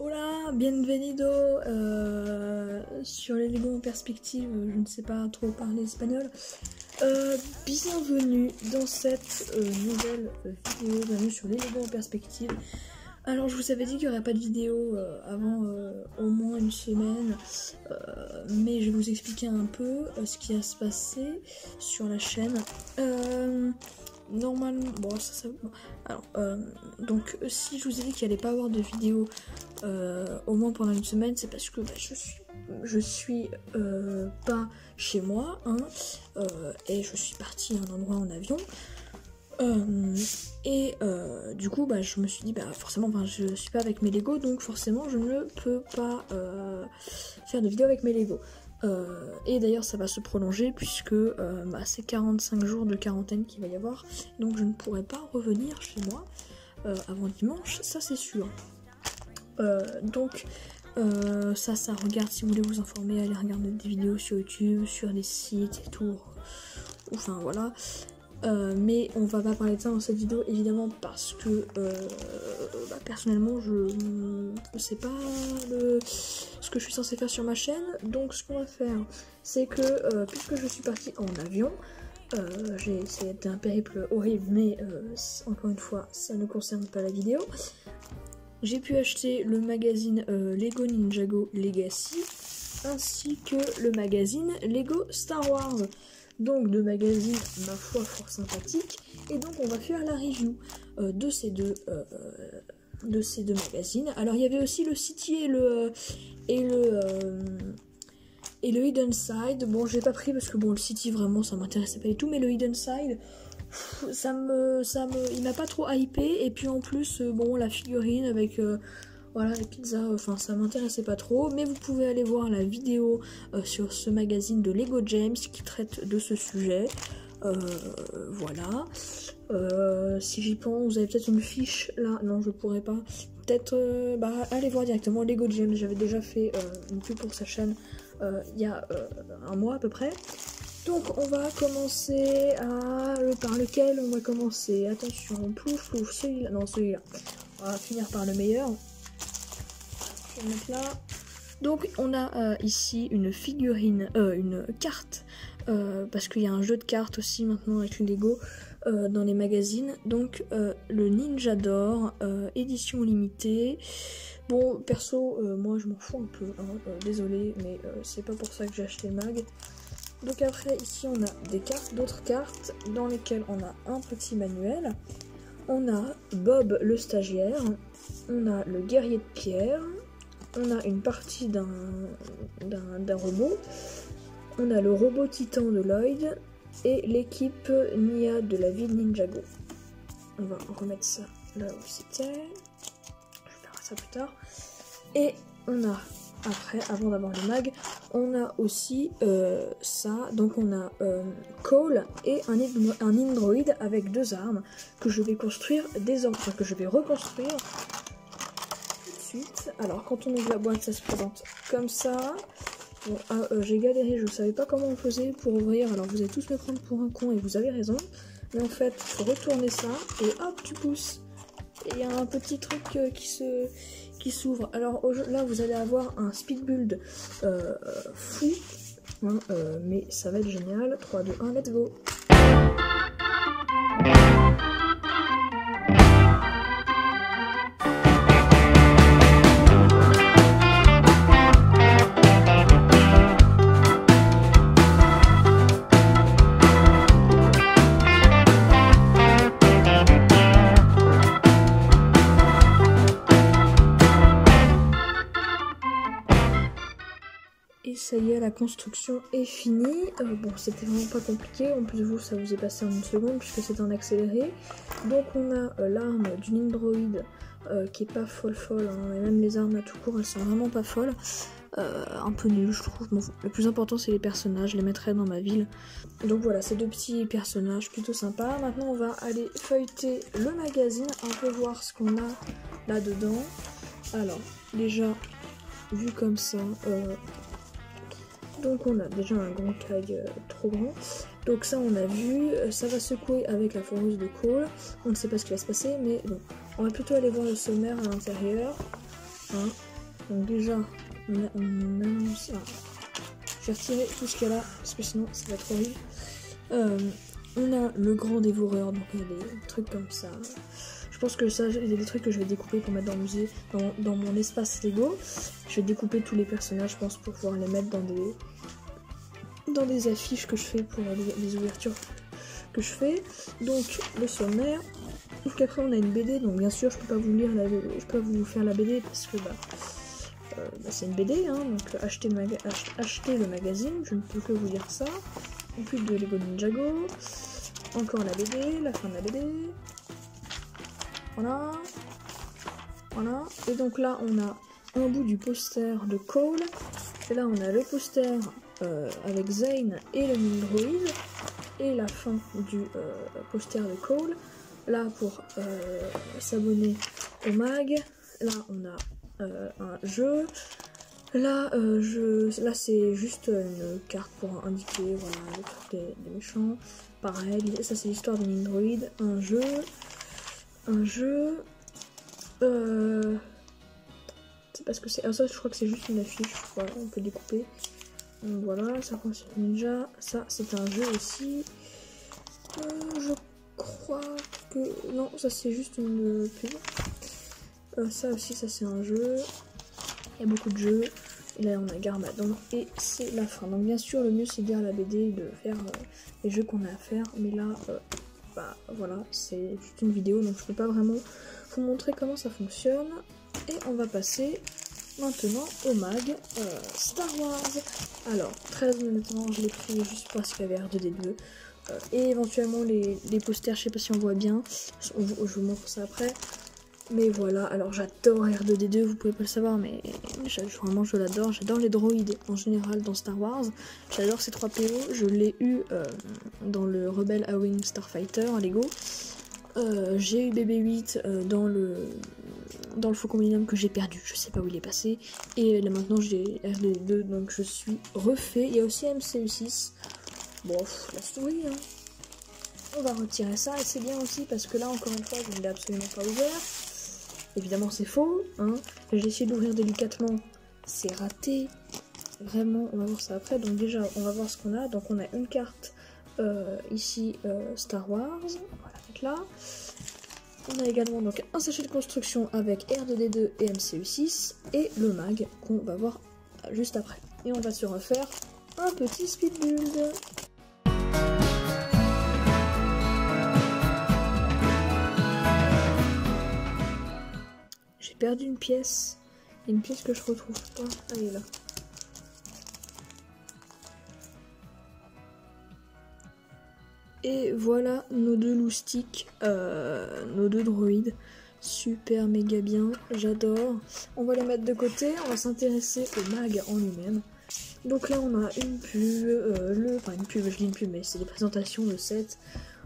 Hola, bienvenido sur les Lego en perspective, je ne sais pas trop parler espagnol. Bienvenue dans cette nouvelle vidéo, bienvenue sur les Lego en perspective. Alors je vous avais dit qu'il n'y aurait pas de vidéo avant au moins une semaine, mais je vais vous expliquer un peu ce qui va se passer sur la chaîne. Normalement, bon ça bon. Alors donc si je vous ai dit qu'il allait pas avoir de vidéo au moins pendant une semaine, c'est parce que je suis pas chez moi, hein, et je suis partie à un endroit en avion. Du coup je me suis dit forcément je suis pas avec mes Lego, donc forcément je ne peux pas faire de vidéo avec mes Lego. Et d'ailleurs ça va se prolonger puisque c'est 45 jours de quarantaine qu'il va y avoir, donc je ne pourrai pas revenir chez moi avant dimanche, ça c'est sûr. Ça regarde, si vous voulez vous informer, allez regarder des vidéos sur YouTube, sur des sites et tout, enfin voilà. Mais on va pas parler de ça dans cette vidéo évidemment parce que personnellement je sais pas ce que je suis censée faire sur ma chaîne. Donc ce qu'on va faire, c'est que puisque je suis partie en avion, c'était un périple horrible, mais encore une fois ça ne concerne pas la vidéo. J'ai pu acheter le magazine Lego Ninjago Legacy ainsi que le magazine Lego Star Wars. Donc deux magazines ma foi fort sympathiques, et donc on va faire la review de ces deux magazines. Alors il y avait aussi le City et le Hidden Side. Bon j'ai pas pris parce que bon le City vraiment ça m'intéressait pas du tout, mais le Hidden Side il m'a pas trop hypé, et puis en plus bon la figurine avec voilà, les pizzas, enfin ça m'intéressait pas trop, mais vous pouvez aller voir la vidéo sur ce magazine de Lego James qui traite de ce sujet. Voilà. Si j'y pense, vous avez peut-être une fiche là, non je pourrais pas. Peut-être, allez voir directement Lego James, j'avais déjà fait une pub pour sa chaîne il y a un mois à peu près. Donc on va commencer par lequel on va commencer. Attention, plouf plouf, celui-là, non celui-là. On va finir par le meilleur. Je vais mettre là. Donc on a ici une figurine, une carte, parce qu'il y a un jeu de cartes aussi maintenant avec le Lego dans les magazines. Donc le Ninja d'or, édition limitée. Bon perso, moi je m'en fous un peu, hein, désolé, mais c'est pas pour ça que j'ai acheté le mag. Donc après ici on a des cartes, d'autres cartes dans lesquelles on a un petit manuel. On a Bob le stagiaire, on a le guerrier de pierre, on a une partie d'un robot, on a le robot titan de Lloyd et l'équipe Nia de la ville Ninjago. On va remettre ça là où c'était, je verrai ça plus tard. Et on a après, avant d'avoir le mag, on a aussi ça, donc on a Cole et un Indroid avec deux armes que je vais construire désormais, enfin que je vais reconstruire tout de suite. Alors quand on ouvre la boîte, ça se présente comme ça. Bon, j'ai galéré, je ne savais pas comment on faisait pour ouvrir, alors vous allez tous me prendre pour un con et vous avez raison. Mais en fait, il faut retourner ça et hop, tu pousses. Et il y a un petit truc qui s'ouvre. Alors là vous allez avoir un speed build fou, hein, mais ça va être génial. 3, 2, 1, let's go. Et ça y est, la construction est finie. Bon, c'était vraiment pas compliqué. En plus, ça vous est passé en une seconde puisque c'est en accéléré. Donc, on a l'arme du Nindroid qui est pas folle, hein. Et même les armes à tout court, elles sont vraiment pas folles. Un peu nul, je trouve. Bon, le plus important, c'est les personnages. Je les mettrai dans ma ville. Donc voilà, ces deux petits personnages plutôt sympas. Maintenant, on va aller feuilleter le magazine, un peu voir ce qu'on a là-dedans. Alors, déjà, vu comme ça... donc on a déjà un grand tag trop grand. Donc ça on a vu, ça va secouer avec la foreuse de Cole. On ne sait pas ce qui va se passer, mais bon. On va plutôt aller voir le sommaire à l'intérieur. Hein. Donc déjà, on annonce... Je vais retirer tout ce qu'il y a là, parce que sinon ça va être horrible. On a le grand dévoreur, donc il y a des trucs comme ça. Je pense que ça, il y a des trucs que je vais découper pour mettre dans le musée, dans mon espace Lego. Je vais découper tous les personnages, je pense, pour pouvoir les mettre dans des affiches que je fais pour les ouvertures que je fais. Donc le sommaire. Donc après on a une BD, donc bien sûr je peux pas vous lire je peux pas vous faire la BD parce que c'est une BD, hein, donc achetez le magazine, je ne peux que vous dire ça. En plus de Lego Ninjago, encore la BD, la fin de la BD. Voilà. Voilà. Et donc là on a un bout du poster de Cole. Et là on a le poster avec Zane et le Nindroid. Et la fin du poster de Cole. Là pour s'abonner au mag. Là on a un jeu. Là, là c'est juste une carte pour indiquer voilà, le truc des méchants. Pareil, ça c'est l'histoire de Nindroid. Un jeu. C'est parce que c'est. Ah, ça je crois que c'est juste une affiche. Voilà, on peut découper. Donc voilà, ça concerne Ninja. Ça c'est un jeu aussi. Je crois que. Non, ça c'est juste une pub. Ça aussi, ça c'est un jeu. Il y a beaucoup de jeux. Et là on a Garmadon et c'est la fin. Donc bien sûr le mieux c'est de lire la BD et de faire les jeux qu'on a à faire. Mais là voilà, c'est juste une vidéo donc je peux pas vraiment vous montrer comment ça fonctionne. Et on va passer maintenant au mag Star Wars. Alors très honnêtement je l'ai pris juste parce qu'il y avait R2D2. Et éventuellement les posters, je sais pas si on voit bien. Je vous montre ça après. Mais voilà, alors j'adore R2D2, vous pouvez pas le savoir, mais vraiment je l'adore. J'adore les droïdes en général dans Star Wars. J'adore ces 3 PO, je l'ai eu dans le Rebel A-Wing Starfighter à Lego. J'ai eu BB-8 dans le Faucon Millennium que j'ai perdu, je sais pas où il est passé. Et là maintenant j'ai R2D2, donc je suis refait. Il y a aussi MCU6. Bon, la souris, hein. On va retirer ça, et c'est bien aussi parce que là, encore une fois, je ne l'ai absolument pas ouvert. Évidemment, c'est faux, hein. J'ai essayé d'ouvrir délicatement, c'est raté. Vraiment, on va voir ça après. Donc déjà, on va voir ce qu'on a. Donc on a une carte ici, Star Wars, voilà, avec là. On a également donc un sachet de construction avec R2D2 et MCU6, et le mag qu'on va voir juste après. Et on va se refaire un petit speed build. J'ai perdu une pièce. Il y a une pièce que je retrouve pas. Elle est là. Et voilà nos deux loustiques, nos deux droïdes. Super méga bien, j'adore. On va les mettre de côté, on va s'intéresser au mag en lui-même. Donc là on a une pub, enfin une pub, je dis une pub, mais c'est des présentations de set.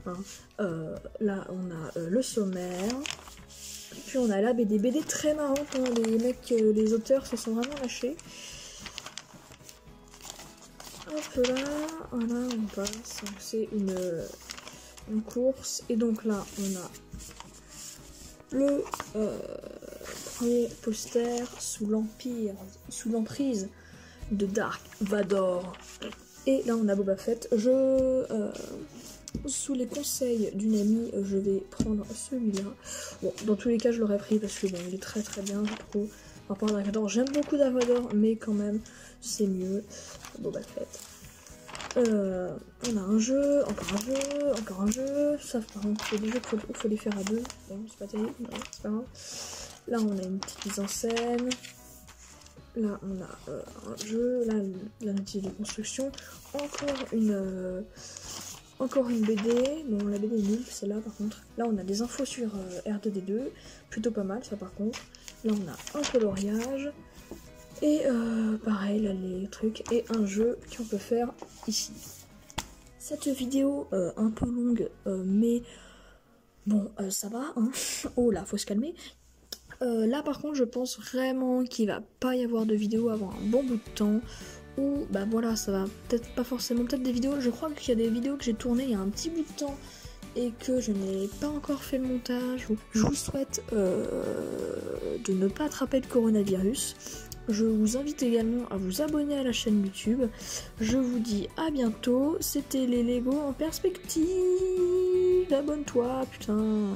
Hein. Là on a le sommaire. Puis on a là des BD très marrantes, hein. Les mecs, les auteurs se sont vraiment lâchés. Hop là, voilà, on passe. C'est une course. Et donc là, on a le premier poster sous l'emprise de Dark Vador. Et là, on a Boba Fett. Sous les conseils d'une amie, je vais prendre celui-là. Bon, dans tous les cas, je l'aurais pris parce que bon, il est très très bien, je trouve. Par rapport à Dark Vador, j'aime beaucoup Dark Vador, mais quand même, c'est mieux. Boba Fett. On a un jeu, encore un jeu. Ça, par contre, c'est des jeux qu'il faut les faire à deux. Bon, c'est pas terrible, non, c'est pas grave. Là, on a une petite mise en scène. Là, on a un jeu. Là, la notice de construction. Encore une BD. Bon, la BD est nulle, c'est là par contre. Là, on a des infos sur R2D2. Plutôt pas mal, ça par contre. Là, on a un coloriage. Et pareil, là, les trucs. Et un jeu qu'on peut faire ici. Cette vidéo, un peu longue, mais bon, ça va, hein. Oh là, faut se calmer. Là, par contre, je pense vraiment qu'il va pas y avoir de vidéo avant un bon bout de temps. Ou, bah voilà, ça va peut-être pas forcément, peut-être des vidéos. Je crois qu'il y a des vidéos que j'ai tournées il y a un petit bout de temps et que je n'ai pas encore fait le montage, je vous souhaite de ne pas attraper le coronavirus. Je vous invite également à vous abonner à la chaîne YouTube. Je vous dis à bientôt. C'était les Lego en perspective. Abonne-toi, putain.